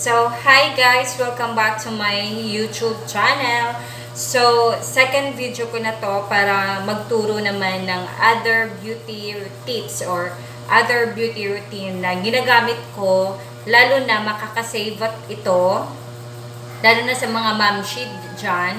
So, hi guys! Welcome back to my YouTube channel. So, second video ko na to para magturo naman ng other beauty tips or other beauty routine na ginagamit ko, lalo na makakasave ito, lalo na sa mga mamshi dyan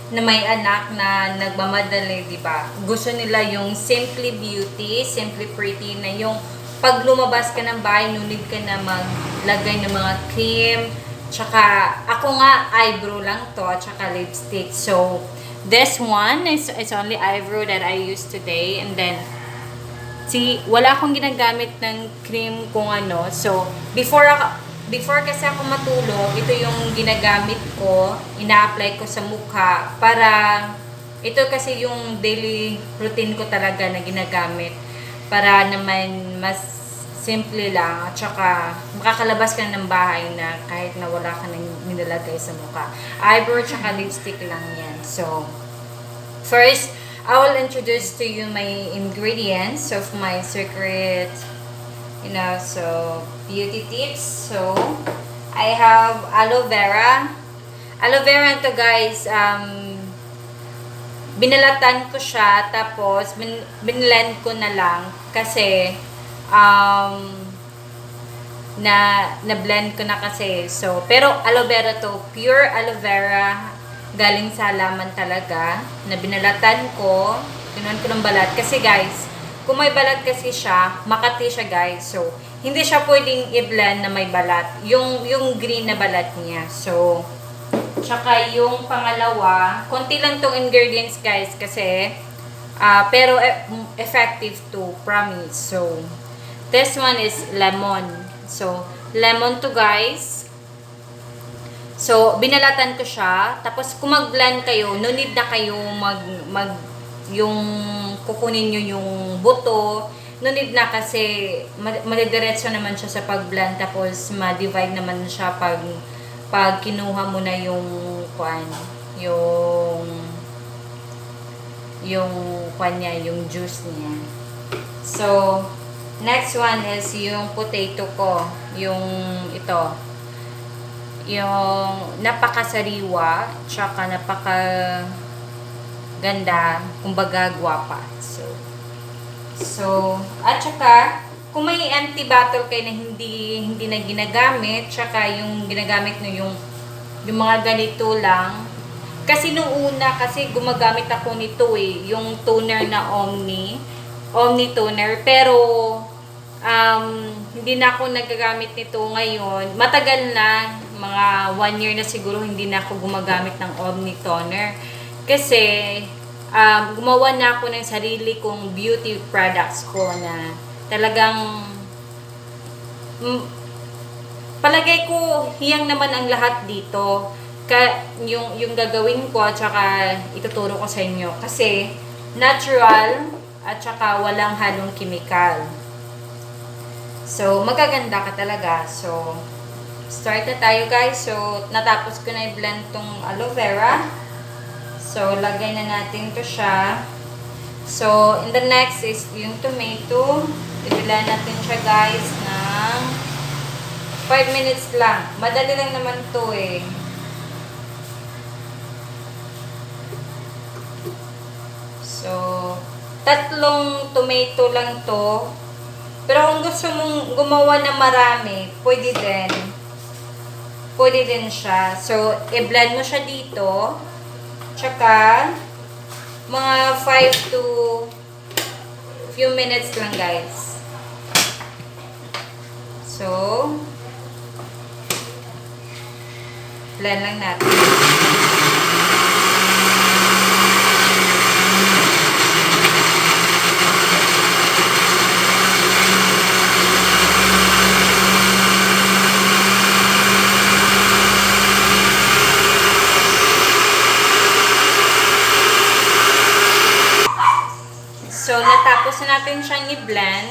na may anak na nagmamadali, di ba? Gusto nila yung simply beauty, simply pretty na yung pag lumabas ka ng bahay, nunid ka na maglagay ng mga cream. Tsaka, ako nga, eyebrow lang to, tsaka lipstick. So, this one is only eyebrow that I use today. And then, wala akong ginagamit ng cream kung ano. So, before kasi ako matulog, ito yung ginagamit ko, ina-apply ko sa mukha para, ito kasi yung daily routine ko talaga na ginagamit para naman mas simple lang at saka makakalabas ka ng bahay na kahit na wala ka nang nilalagay sa mukha. Eyebrow tsaka lipstick lang yan. So, first, I will introduce to you my ingredients of my secret beauty tips. So, I have aloe vera. Aloe vera ito guys, binalatan ko siya, tapos binlend ko na lang kasi na-blend ko na kasi. So, pero aloe vera to, pure aloe vera, galing sa halaman talaga, na binalatan ko, pinuhan ko ng balat. Kasi guys, kung may balat kasi siya, makati siya guys. So, hindi siya pwedeng i-blend na may balat. Yung green na balat niya. So, tsaka yung pangalawa, konti lang tong ingredients guys kasi, pero effective to, promise. So, this one is lemon. So, lemon to guys. So, binalatan ko siya. Tapos, kung mag-blend kayo, no need na kayo yung kukunin nyo yung buto. No need na kasi madidiretso naman siya sa pag-blend. Tapos, ma-divide naman siya pag kinuha mo na yung juice niya. So, next one is yung potato ko. Yung napakasariwa, tsaka napakaganda, kumbaga gwapa. So, at tsaka, kung may anti-bottle kayo na hindi na ginagamit, tsaka yung ginagamit nyo yung mga ganito lang. Kasi nung una, kasi gumagamit ako nito yung toner na Omni toner, pero hindi na ako nagagamit nito ngayon. Matagal na, mga 1 year na siguro hindi na ako gumagamit ng Omni toner. Kasi gumawa na ako ng sarili kong beauty products ko na talagang palagay ko hiyang naman ang lahat dito. Yung gagawin ko at saka ituturo ko sa inyo kasi natural at saka walang halong chemical. So, magaganda ka talaga. So, start na tayo guys. So, natapos ko na i-blend tong aloe vera. So, lagay na natin to siya. So, in the next is yung tomato. Ibilan natin siya guys ng 5 minutes lang. Madali lang naman to So, 3 tomato lang to. Pero kung gusto mong gumawa na marami, pwede din siya. So, i-blend mo siya dito. Tsaka, mga 5 to few minutes lang guys. So, blend lang natin. So, natapos na natin siyang i-blend.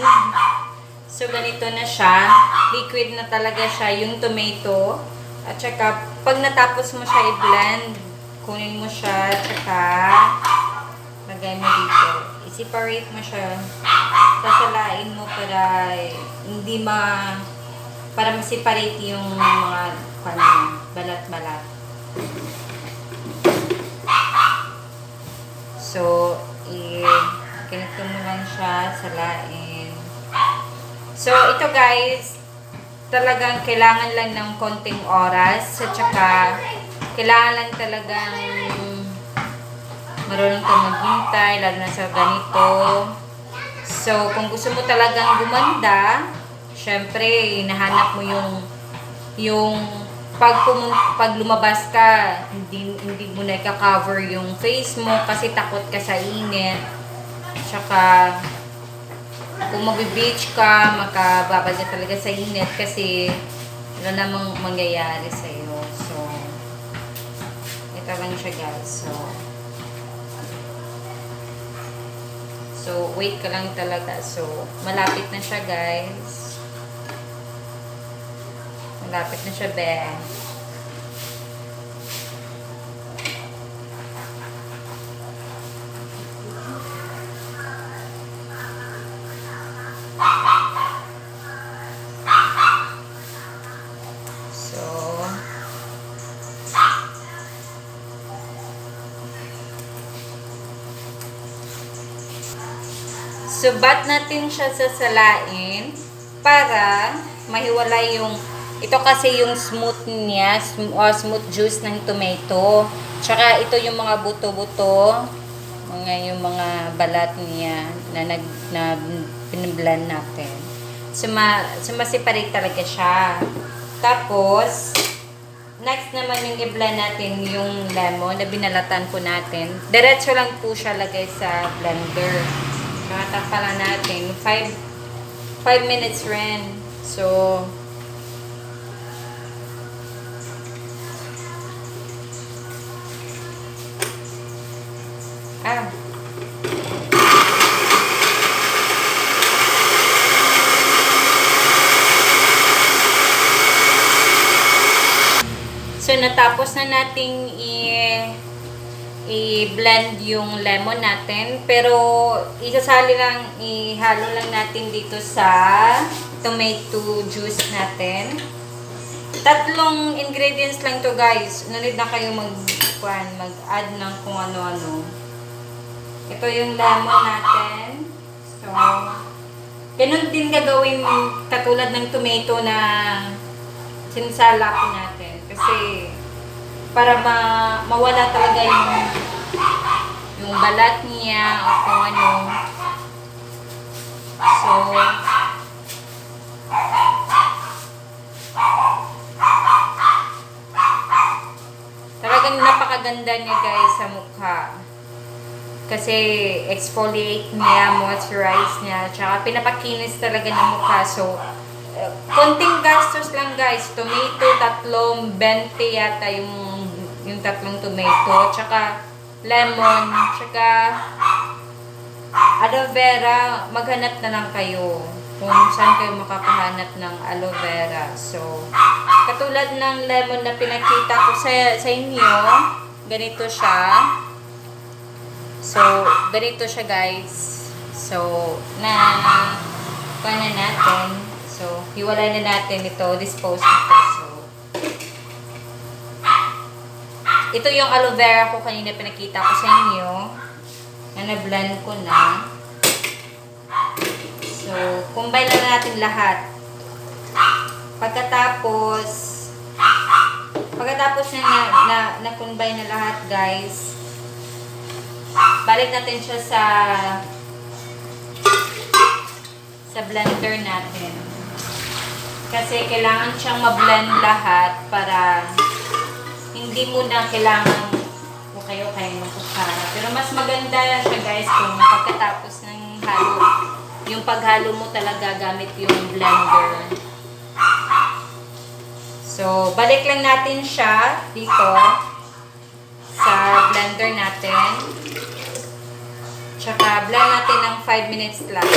So, ganito na siya. Liquid na talaga siya yung tomato. At saka, pag natapos mo siya i-blend, kunin mo siya, tsaka lagay mo dito. I-separate mo siya. Sasalain mo para hindi para ma-separate yung mga balat-balat. So, ganito mo lang siya, salain. So, ito guys, talagang kailangan lang ng konting oras. At saka, kailangan lang talagang marunong ka maghintay, lalo na sa ganito. So, kung gusto mo talagang gumanda, syempre, hinahanap mo yung pag lumabas ka, hindi mo na i-cover yung face mo kasi takot ka sa init. Tsaka, kung mag-beach ka, makababad ka talaga sa init kasi wala namang mangyayari sa'yo. So, ito lang siya guys. So, wait ka lang talaga. So, malapit na siya guys. Malapit na siya, be. So, bat natin siya sasalain para mahiwalay yung, ito kasi yung smooth niya, smooth juice ng tomato. Tsaka ito yung mga buto-buto, yung mga balat niya na pinablend natin. So, masiparate talaga siya. Tapos, next naman yung i-blend natin yung lemon na binalatan po natin. Diretso lang po siya lagay sa blender. Nakatapalan natin. 5 minutes rin. So, So, natapos na nating i-blend yung lemon natin. Pero, ihalo lang natin dito sa tomato juice natin. 3 ingredients lang to guys. Nalid na kayo mag-add ng kung ano-ano. Ito yung lemon natin. So, ganun din gagawin katulad ng tomato na sinsala po natin. Kasi, para mawala talaga yung balat niya o kung ano. So, talagang napakaganda niya guys sa mukha. Kasi exfoliate niya, moisturize niya, tsaka pinapakinis talaga ng mukha. So, konting gastos lang guys. Tomato, 20 yata yung 3 tomato. Tsaka lemon. Tsaka aloe vera. Maghanap na lang kayo kung saan kayo makakahanap ng aloe vera. So, katulad ng lemon na pinakita ko sa inyo, ganito siya. So, ganito siya guys. So, paano natin? So, hiwalay na natin ito, dispose nito. So, ito yung aloe vera ko kanina pinakita ko sa inyo. Na na-blend ko na. So, combine lang natin lahat. Pagkatapos na-combine na lahat guys, balik natin siya sa blender natin. Kasi kailangan siyang ma-blend lahat para hindi mo na kailangan ukay-ukay ng kutsara. Pero mas maganda siya guys kung pagkatapos ng halo, yung paghalo mo talaga gamit yung blender. So, balik lang natin siya dito sa blender natin. Tsaka blend natin ng 5 minutes lang.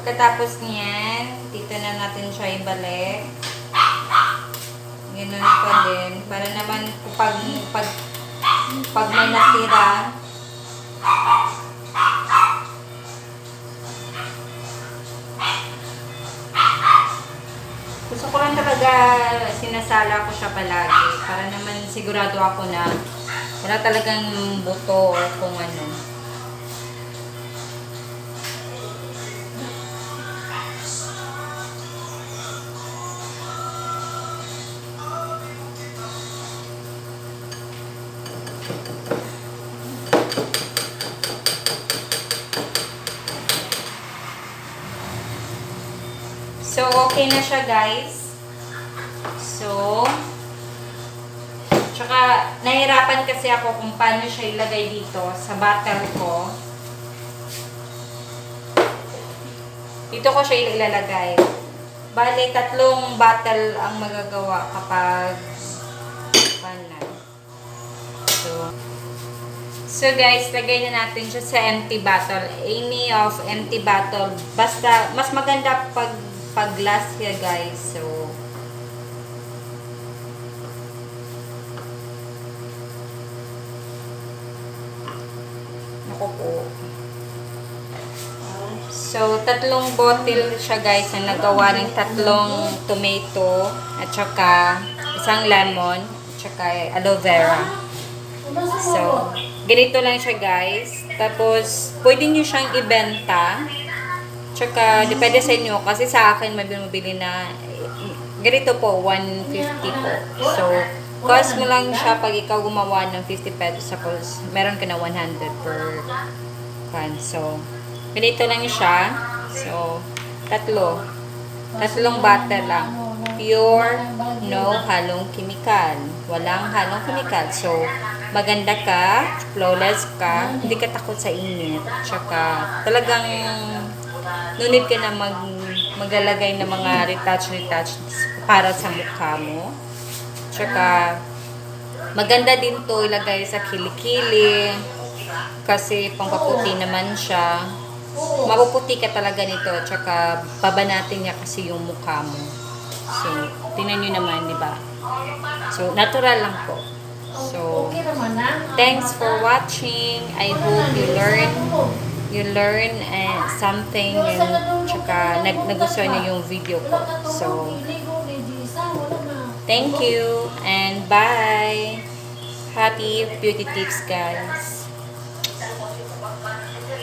Pagkatapos niyan, dito na natin siya ibalik. Ganun pa din. Para naman pag may natira, gusto ko lang talaga sinasala ko siya palagi. Para naman sigurado ako na wala talagang buto or kung ano. So, okay na siya, guys. So, tsaka, nahirapan kasi ako kung paano siya ilagay dito sa bottle ko. Dito ko siya ilalagay. Bale, 3 bottle ang magagawa kapag paano. So guys, lagay na natin siya sa empty bottle. Any of empty bottle. Basta, mas maganda pag glass siya, guys. So, ako po. So, 3 bottle siya, guys, na nagawa ng 3 tomato at saka 1 lemon at saka aloe vera. So, ganito lang siya, guys. Tapos, pwede nyo siyang ibenta. Tsaka, depende sa inyo. Kasi sa akin, may bumibili na, ganito po, 150 po. So, cost mo lang siya pag ikaw gumawa ng 50 pesos. Suppose, meron ka na 100 per can. So, ganito lang siya. So, 3 bottle lang. Pure, no halong chemical. Walang halong chemical. So, maganda ka, flawless ka, hindi ka takot sa init. Tsaka, talagang no need ka na maglalagay ng mga retouch para sa mukha mo. Tsaka, maganda din to ilagay sa kilikili kasi pangpaputi naman siya. Mapuputi ka talaga nito. Tsaka, babanatin niya kasi yung mukha mo. So, tingnan nyo naman, di ba? So, natural lang po. So, thanks for watching. I hope you learn something and tsaka nagustuhan niyo yung video ko. So, thank you and bye. Happy beauty tips, guys.